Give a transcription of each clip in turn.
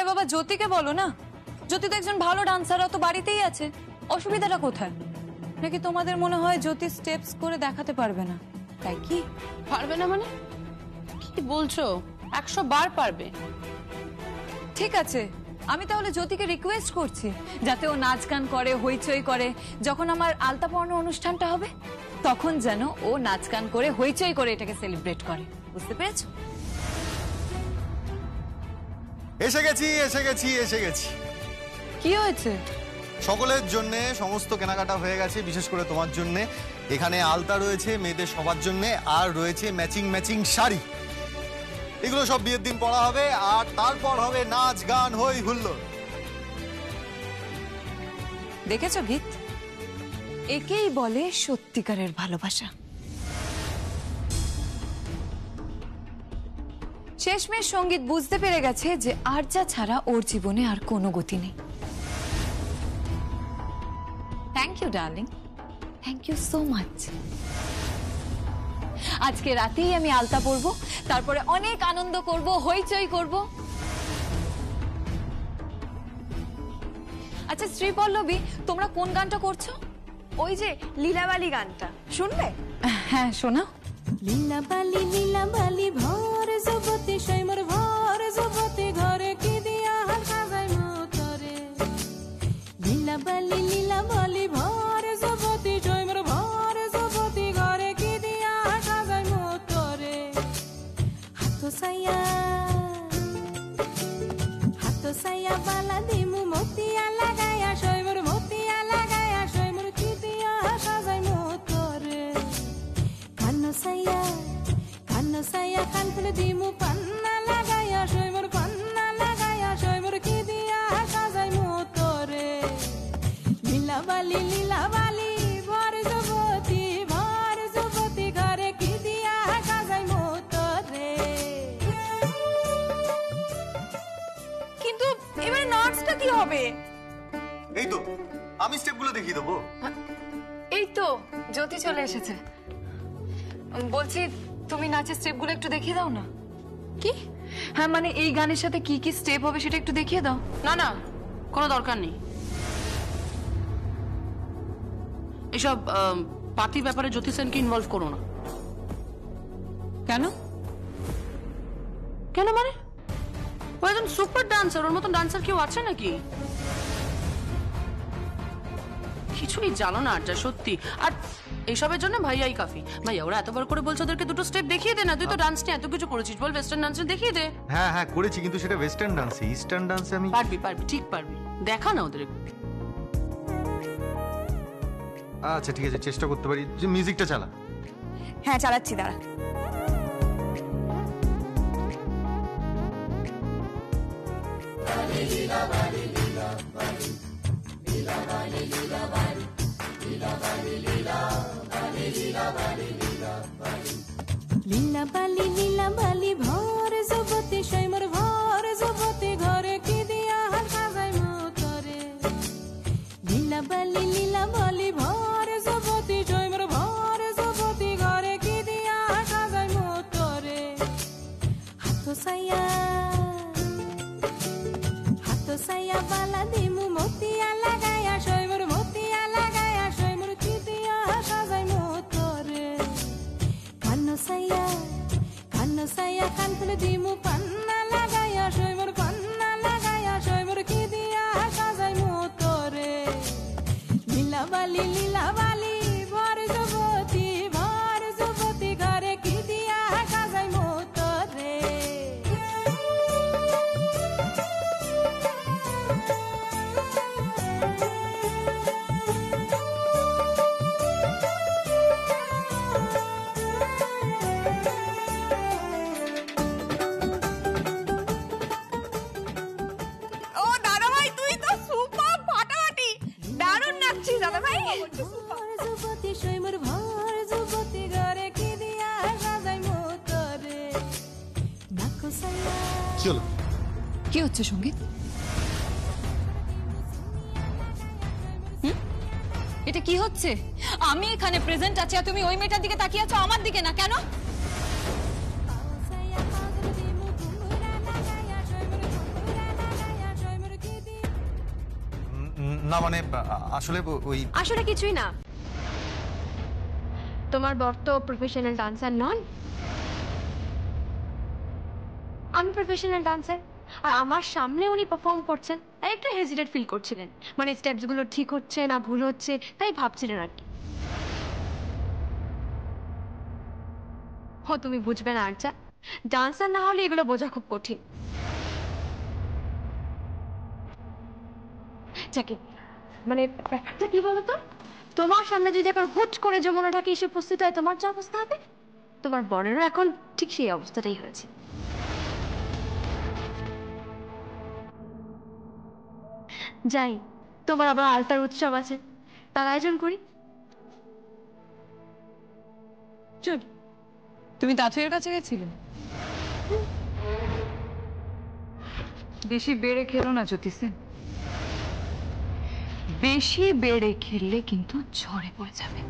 বাবা জ্যোতিকে বলো না, জ্যোতি তো একজন ভালো ডান্সার, তো বাড়িতেই আছে, অসুবিধাটা কোথায়? নাকি তোমাদের মনে হয় জ্যোতি স্টেপস করে দেখাতে পারবে না? তাই কি? পারবে না মানে কি বলছো? 100 বার পারবে। ঠিক আছে, আমি তাহলে জ্যোতিকে রিকোয়েস্ট করছি যাতে ও নাচ গান করে, হইচই করে। যখন আমার আলতা পরানো অনুষ্ঠানটা হবে তখন যেন ও নাচ গান করে, হইচই করে এটাকে সেলিব্রেট করে। বুঝতে পেরেছো? এসে গেছি এসে গেছি এসে গেছি। কি হয়েছে? সকলের জন্য সমস্ত কেনাকাটা হয়ে গেছে, বিশেষ করে তোমার জন্য। এখানে আলতা রয়েছে মেয়েদের সবার জন্য, আর রয়েছে ম্যাচিং ম্যাচিং শাড়ি। এগুলো সব বিয়ের দিন পরা হবে, আর তারপর হবে নাচ গান হই হুল্লোড়। দেখেছো গীত, একেই বলে সত্যিকারের ভালোবাসা। শেষমেশ সঙ্গীত বুঝতে পেরে গেছে যে আরজা ছাড়া ওর জীবনে আর কোনো গতি নেই। Thank you darling, thank you so much. আজকে রাতেই আমি আলতা পরবো, তারপরে অনেক আনন্দ করব, হইচই করব। আচ্ছা শ্রী পল্লবী, তোমরা কোন গানটা করছো? ওই যে লীলাবালি গানটা শুনবে? হ্যাঁ শোনাও। লীলাবালি ভর যুবতী সৈমর ভর যুবতী ঘরে কি দিয়া সাজাই মতরে। লীলাবালি ভর যুবতী সৈমর ভর যুবতী ঘরে কি দিয়া সাজাই মতরে। হাত সাইয়া বালা দিমু মতিয়া লাগায়া সৈমর মতিয়া লাগায়া সৈমর কি দিয়া সাজাই মতরে। কানো সাইয়া কান খুলে দিমু পান্না লাগায়া সৈমর পান্না লাগায়া সৈমর কি দিয়া সাজাই মতরে। লীলাবালি ভর যুবতী ঘরে কি দিয়া সাজাই মতরে। কিন্তু এবারে নাচটা কি হবে? এই তো আমি স্টেপগুলো দেখিয়ে দেবো। এই তো জ্যোতি চলে এসেছে। বলছি তুমি নাচের স্টেপগুলো একটু দেখিয়ে দাও না। কি? হ্যাঁ মানে এই গানের সাথে কি কি স্টেপ হবে সেটা একটু দেখিয়ে দাও। না না, কোনো দরকার নেই এসব পাতি ব্যাপারে। জ্যোতি সেনকে ইনভলভ করো না। কেন? কেন মানে ও একজন সুপার ডান্সার, ওর মতন ডান্সার কেউ আছে নাকি? কিছুই জানো না আরজা, সত্যি। আর এইসবের জন্য ভাইয়াই কাফি। ভাইয়া ওরা এতবার করে বলছে ওদেরকে দুটো স্টেপ দেখিয়ে দে না। তুই তো ডান্স নিয়ে এত কিছু করেছিস, বল ওয়েস্টার্ন ডান্স দেখিয়ে দে। হ্যাঁ হ্যাঁ করেছি, কিন্তু সেটা ওয়েস্টার্ন ডান্সে, ইস্টার্ন ডান্সে আমি পারবি ঠিক পারবি, দেখা না ওদের। আচ্ছা ঠিক আছে, চেষ্টা করতে পারি। যে মিউজিকটা চালা। হ্যাঁ চালাচ্ছি, দাঁড়া। লীলাবালি ভর যুবতী সৈমর ভর যুবতী ঘরে কি দিয়া সাজাই মতরে। লীলাবালি ভর যুবতী সৈমর ভর যুবতী ঘরে কি দিয়া সাজাই মতরে। হাত সাইয়া বালা দিমু মতিয়া লাগায়া সৈমর মতিয়া লাগায়া সৈমর কি দিয়া সাজাই মতরে। কানো সাইয়া কান খুলে দিমু পান্না লাগায়া সৈমর পান্না লাগায়া সৈমর কি দিয়া সাজাই মতরে। লীলাবালি ভর যুবতী ঘরে কি দিয়া সাজাই মতরে। ও দাদা ভাই, তুই তো সুপার ফাটাফাটি, দারুণ নাচছিস দাদা ভাই। যুবতী সৈমর ভর যুবতী ঘরে কি দিয়া সাজাই মতরে। নাকো সাইয়া চলো। কি হচ্ছে সঙ্গীত? এটা কি হচ্ছে? আমি এখানে প্রেজেন্ট আছি আর তুমি ওই মেয়েটার দিকে তাকিয়ে আছো, আমার দিকে না কেন? না মানে আসলে ওই আসলে কিছুই না। তোমার বর তো প্রফেশনাল ডান্সার নন, আমি প্রফেশনাল ডান্সার, আর আমার সামনে উনি পারফর্ম করছেন, তাই একটু হেজিটেট ফিল করছিলেন, মানে স্টেপসগুলো ঠিক হচ্ছে না ভুল হচ্ছে তাই ভাবছিলেন আর কি। ও তুমি বুঝবে না আর্চা, ডান্সার না হলে এগুলো বোঝা খুব কঠিন। যাকে মানে ব্যাপারটা কি বলতো, তোমার সামনে যদি এখন হুট করে যমুনা ঢাকা এসে উপস্থিত হয় তোমার যে অবস্থা হবে, তোমার বরেরও এখন ঠিক সেই অবস্থাটাই হয়েছে। যাই, তোমার আবার আলতার উৎসব আছে, তার আয়োজন করি। চল, তুমি তাঁতুয়ের কাছে গেছিলে? বেশি বেড়ে খেলো না জ্যোতি সেন, বেশি বেড়ে খেললে কিন্তু ঝড়ে পড়ে যাবে।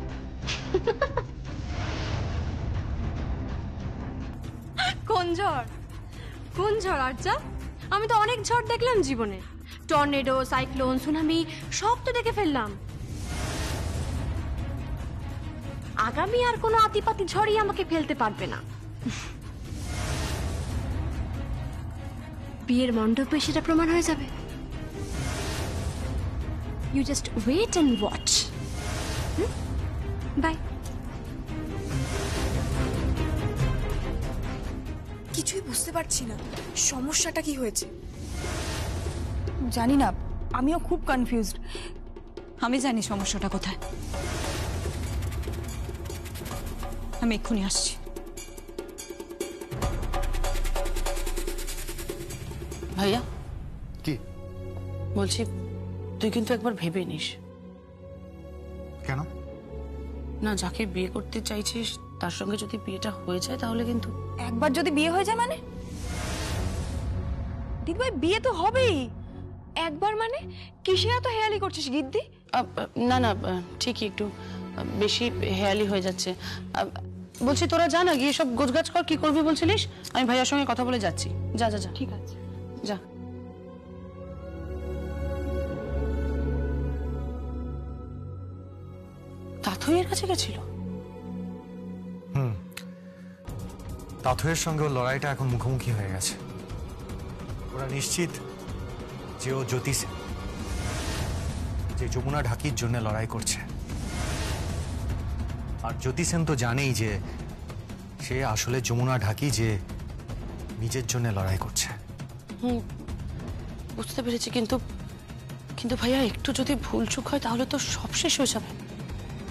কোন ঝড়, কোন ঝড় আর্চা? আমি তো অনেক ঝড় দেখলাম জীবনে, টর্নেডো, সাইক্লোন, সুনামি সব তো দেখে ফেললাম। আগামী আর কোনো আতিপাতি ঝড়ই আমাকে ফেলতে পারবে না। বিয়ের মণ্ডপে সেটা প্রমাণ হয়ে যাবে। You just wait and watch. Bye. কিছুই বুঝতে পারছি না সমস্যাটা কি হয়েছে। জানি না, আমিও খুব কনফিউজড। আমি জানি সমস্যাটা কোথায়, আমি এক্ষুনি আসছি। ভাইয়া কি বলছি, তুই কিন্তু একবার ভেবে নিস। কেন? না, যাকে বিয়ে করতে চাইছিস তার সঙ্গে যদি বিয়েটা হয়ে যায় তাহলে কিন্তু। একবার যদি বিয়ে হয়ে যায় মানে? দিদিভাই বিয়ে তো হবেই। একবার মানে কিসে এত হেয়ালি করছিস গিদ্দি? না না, ঠিকই একটু বেশি হেয়ালি হয়ে যাচ্ছে। বলছি তোরা যা না, গিয়ে সব গোছগাছ কর, কি করবি বলছিলিস? আমি ভাইয়ার সঙ্গে কথা বলে যাচ্ছি। যা যা যা। ঠিক আছে, যা। তাথইয়ের কাছে গেছিল? তাথইয়ের সঙ্গে ওর লড়াইটা এখন মুখোমুখি হয়ে গেছে। ওরা নিশ্চিত যে ও জ্যোতি সেন, যে যমুনা ঢাকির জন্য লড়াই করছে। আর জ্যোতি সেন তো জানেই যে সে আসলে যমুনা ঢাকি যে নিজের জন্য লড়াই করছে। বুঝতে পেরেছি, কিন্তু কিন্তু ভাইয়া একটু যদি ভুল চুক হয় তাহলে তো সব শেষ হয়ে যাবে।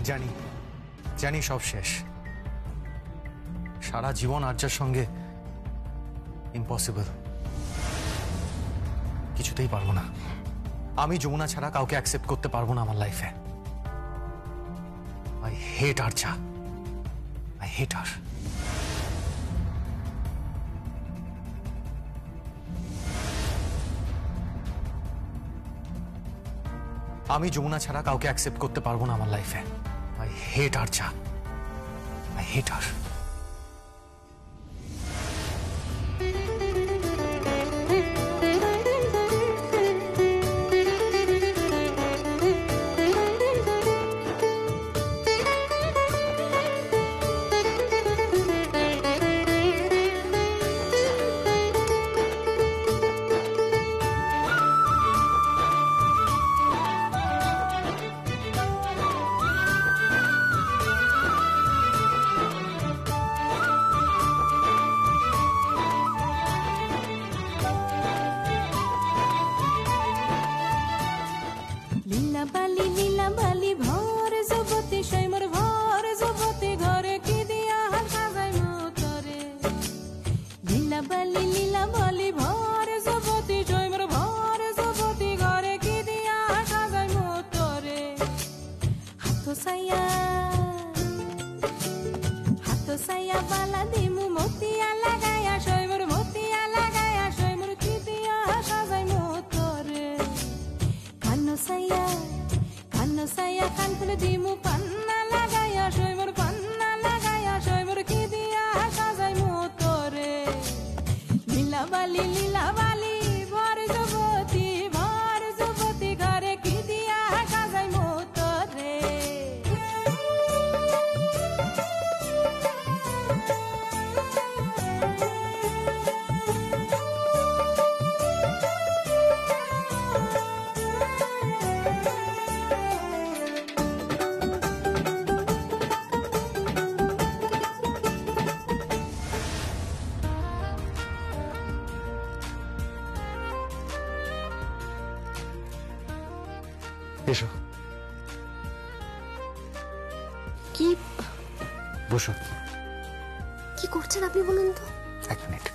জানি জানি সব শেষ। সারা জীবন আর্যার সঙ্গে ইম্পসিবল, কিছুতেই পারবো না। আমি যমুনা ছাড়া কাউকে অ্যাকসেপ্ট করতে পারবো না আমার লাইফে। আই হেট আর্চা, আই হেট হার। আমি যমুনা ছাড়া কাউকে অ্যাকসেপ্ট করতে পারবো না আমার লাইফে। আই হেট আর্চা, আই হেট হার। এসো কি বসো। কি করছেন আপনি বলুন তো? এক মিনিট।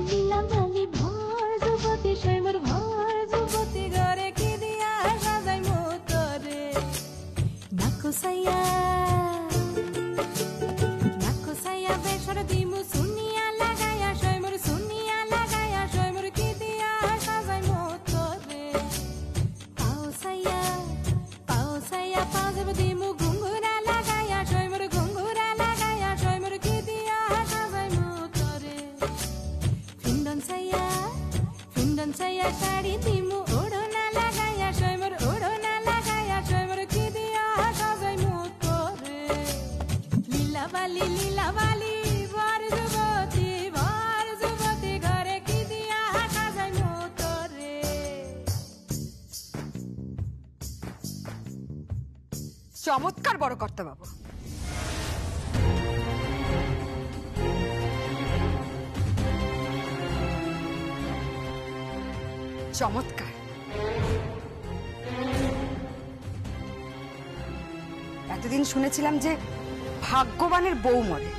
নীলাবালি ভর যুবতী সৈমর ভর যুবতী ঘরে কি দিয়া সাজাই মোতরে নাকসাইয়া বেসর দিমু সুনিয়া লাগায়া সৈমর কি দিয়া সাজাই মোতরে পাউসাইয়া পাও যাব দিমু ঘুঙ্গুরা লাগায়া সৈমর কি দিয়া সাজাই মোতরে ফিন্দন সাইয়া শাড়ি দিমু ওড়না লাগায়া সৈমর কি দিয়া সাজাই মোতরে লীলাবালি ভর যুবতী ঘরে কি দিয়া সাজাই মোতরে চমৎকার বড় কর্তা বাবু। চমৎকার। এতদিন শুনেছিলাম যে ভাগ্যবানের বউ মরে,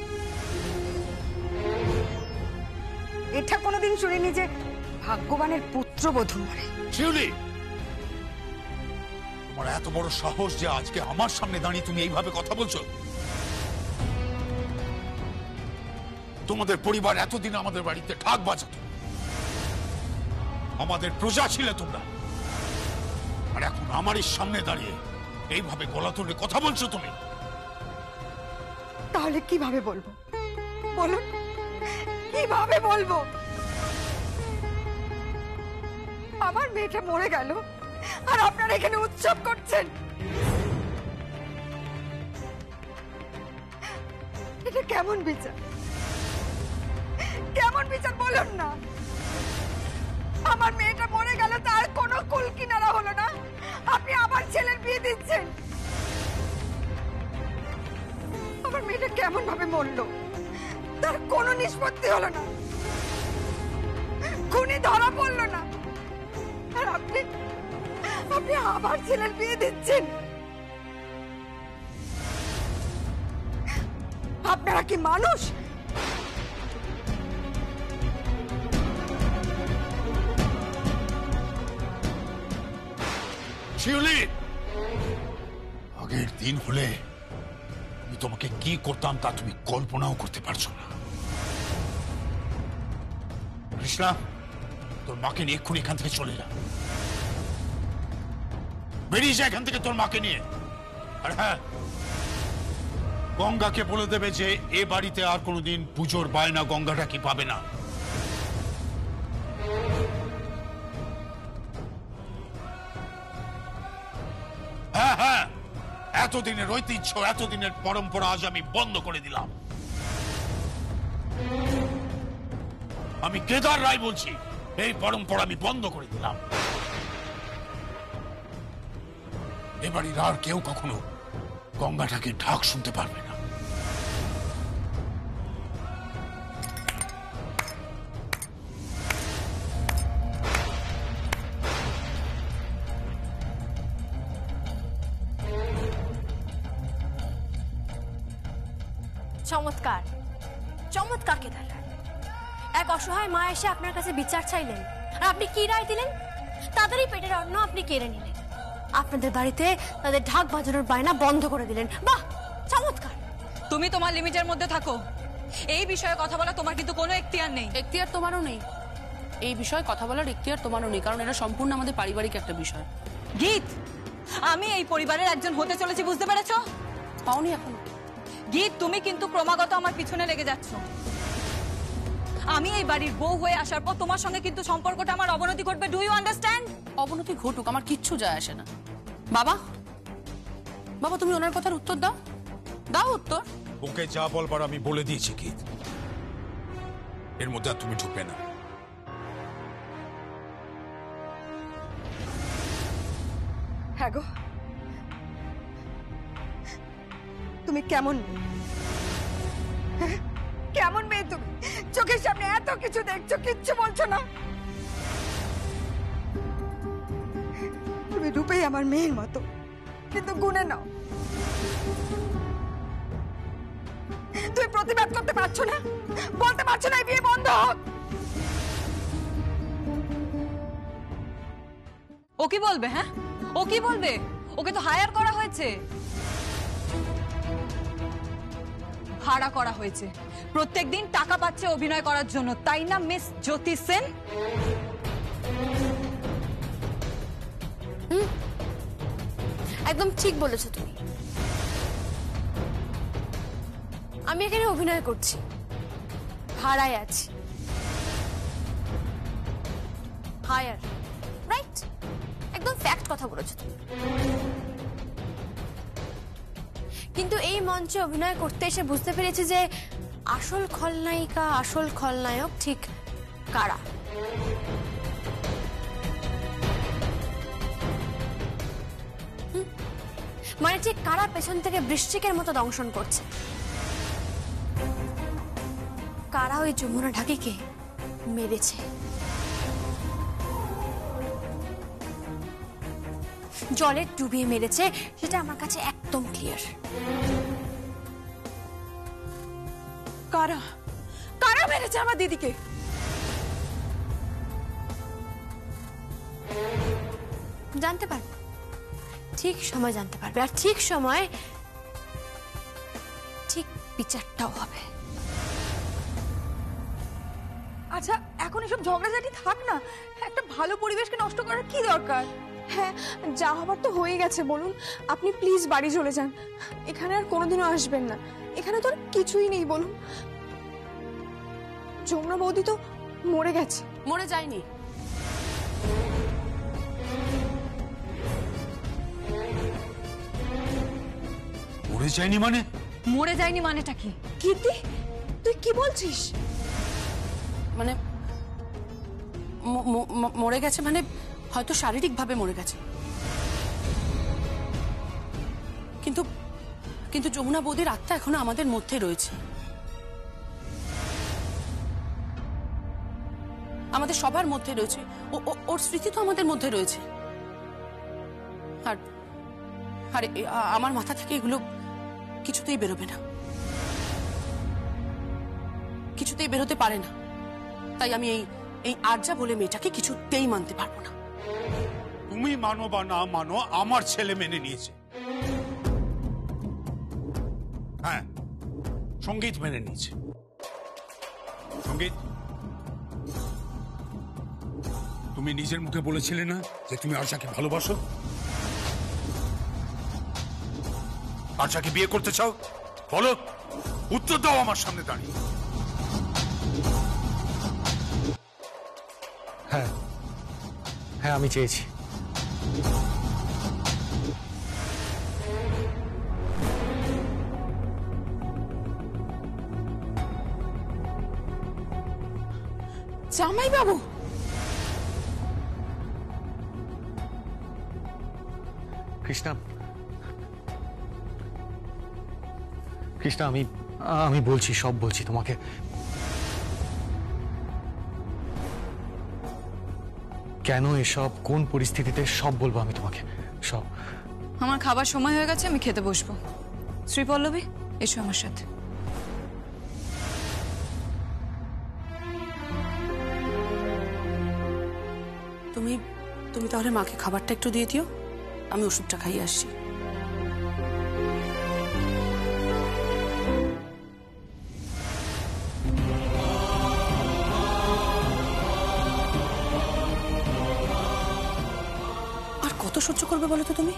এটা কোনোদিন শুনিনি যে ভাগ্যবানের পুত্রবধূ মরে। শিউলি, তোমার এত বড় সাহস যে আজকে আমার সামনে দাঁড়িয়ে তুমি এইভাবে কথা বলছো? তোমাদের পরিবার এতদিন আমাদের বাড়িতে ঢাক বাজাতো, আমাদের প্রজা ছিলে তোমরা, আর এখন আমারই সামনে দাঁড়িয়ে এইভাবে গলা তুলে কথা বলছো তুমি? তাহলে কিভাবে বলবো বলুন, কিভাবে বলবো? আমার মেয়েটা মরে গেল আর আপনারা এখানে উৎসব করছেন, এটা কেমন বিচার? কেমন বিচার বলুন না? আমার মেয়েটা মরে গেল, তার কোনো কুল কিনারা হলো না, আপনি আমার ছেলের বিয়ে দিচ্ছেন। আমার মেয়েটা কেমন ভাবে মরলো, তার কোনো নিষ্পত্তি হলো না, খুনি ধরা পড়লো না, আর আপনি আমার ছেলের বিয়ে দিচ্ছেন। আপনারা কি মানুষ? শিউলি, আগের দিন হলে আমি তোমাকে কি করতাম তা তুমি কল্পনাও করতে পারছো না। কৃষ্ণা, তোর মাকে নিয়ে এক্ষুনি এখান থেকে চলে যা। বেরিয়ে যা এখান থেকে তোর মাকে নিয়ে। আর হ্যাঁ, গঙ্গাকে বলে দেবে যে এ বাড়িতে আর কোনোদিন পুজোর বায়না গঙ্গাটা কি পাবে না। হ্যাঁ হ্যাঁ, এতদিনের ঐতিহ্য, এতদিনের পরম্পরা আজ আমি বন্ধ করে দিলাম। আমি কেদার রায় বলছি, এই পরম্পরা আমি বন্ধ করে দিলাম। এবাড়ির আর কেউ কখনো গঙ্গাটাকে ঢাক শুনতে পারবে না। চমৎকার চমৎকার কেদার রায়। এক অসহায় মা এসে আপনার কাছে বিচার চাইলেন, আর আপনি কি রায় দিলেন? তাদেরই পেটের অন্ন আপনি কেড়ে নিলেন। আপনাদের বাড়িতে তাদের ঢাক বাজানোর বায়না বন্ধ করে দিলেন। বাহ, চমৎকার। তুমি তোমার লিমিটের মধ্যে থাকো। এই বিষয়ে কথা বলা তোমার কিন্তু কোনো এখতিয়ার নেই। এখতিয়ার তোমারও নেই, এই বিষয়ে কথা বলার এখতিয়ার তোমারও নেই, কারণ এটা সম্পূর্ণ আমাদের পারিবারিক একটা বিষয়। গীত, আমি এই পরিবারের একজন হতে চলেছি, বুঝতে পেরেছো? পাওনি এখন? গীত, তুমি কিন্তু ক্রমাগত আমার পিছনে লেগে যাচ্ছ। আমি এই বাড়ির বউ হয়ে আসার পর তোমার সঙ্গে কিন্তু সম্পর্কটা আমার অবনতি ঘটবে। Do you understand? অবনতি ঘটুক, আমার কিচ্ছু যায় আসে না। বাবা, বাবা তুমি ওনার কথার উত্তর দাও, দাও উত্তর। ওকে যা বলবার আমি বলে দিয়েছি গীত, এর মধ্যে আর তুমি ঢুকবে না। হ্যাঁ গো, তুমি কেমন মেয়ে? হ্যাঁ? কেমন মেয়ে তুমি? চোখের সামনে এত কিছু দেখছো, কিচ্ছু বলছো না। তুমি রূপেই আমার মেয়ের মতো, কিন্তু গুণে নাও। তুমি প্রতিবাদ করতে পারছো না, বলতে পারছো না এই বিয়ে বন্ধ হোক। ও কি বলবে? হ্যাঁ, ও কি বলবে? ওকে তো হায়ার করা হয়েছে, ভাড়া করা হয়েছে, প্রত্যেকদিন টাকা পাচ্ছে অভিনয় করার জন্য, তাই না মিস জ্যোতি সেন? একদম ঠিক বলেছো তুমি। আমি এখানে অভিনয় করছি, ভাড়ায় আছি, হায়ার, রাইট? একদম ফ্যাক্ট কথা বলেছো তুমি। কিন্তু এই মঞ্চে অভিনয় করতে এসে বুঝতে পেরেছি যে আসল খলনায়িকা, আসল খলনায়ক ঠিক কারা। মানে ঠিক কারা পেছন থেকে বৃশ্চিকের মতো দংশন করছে, কারা ওই যমুনা ঢাকিকে মেরেছে, জলে ডুবিয়ে মেরেছে, সেটা আমার কাছে একদম ক্লিয়ার। কারা কারা মেরেছে আমার দিদিকে? জানতে পারবে, ঠিক সময় জানতে পারবে, আর ঠিক সময় ঠিক বিচারটাও হবে। আচ্ছা, এখন এসব ঝগড়াঝাটি থাক না, একটা ভালো পরিবেশকে নষ্ট করার কি দরকার? হ্যাঁ, যা হবার তো হয়ে গেছে। বলুন, আপনি প্লিজ বাড়ি চলে যান, এখানে আর কোনোদিনও আসবেন না। এখানে তো আর কিছুই নেই। বলুন, যমুনা বৌদি তো মরে গেছে। মরে যায়নি, মরে যায়নি মানে? মরে যায়নি মানেটা কি? কীর্তি, তুই কি বলছিস? মানে মরে গেছে মানে হয়তো শারীরিকভাবে মরে গেছে, কিন্তু কিন্তু যমুনা বৌদির আত্মা এখনো আমাদের মধ্যে রয়েছে, আমাদের সবার মধ্যে রয়েছে। ওর স্মৃতি তো আমাদের মধ্যে রয়েছে। আর আরে আমার মাথা থেকে এগুলো কিছুতেই বেরোবে না, কিছুতেই বেরোতে পারে না। তাই আমি এই আরজা বলে মেয়েটাকে কিছুতেই মানতে পারবো না। তুমি মানো বা না মানো, আমার ছেলে মেনে নিয়েছে। হ্যাঁ, সঙ্গীত মেনে নিয়েছে। সঙ্গীত, তুমি নিজের মুখে বলেছিলে না যে তুমি আরজাকে ভালোবাসো? আর যাকে বিয়ে করতে চাও বলো, উত্তর দাও আমার সামনে দাঁড়িয়ে। হ্যাঁ হ্যাঁ, আমি চেয়েছি। জামাই বাবু, কৃষ্ণা, কৃষ্ণা, আমি বলছি, সব বলছি তোমাকে। কেন এসব, কোন পরিস্থিতিতে, সব বলবো আমি তোমাকে, সব। আমার খাবার সময় হয়ে গেছে, আমি খেতে বসবো। শ্রীপল্লবী, এসো আমার সাথে। তুমি তুমি তাহলে মাকে খাবারটা একটু দিয়ে দিও, আমি ওষুধটা খাইয়ে আসছি। আর কত সহ্য করবে বলো তো তুমি?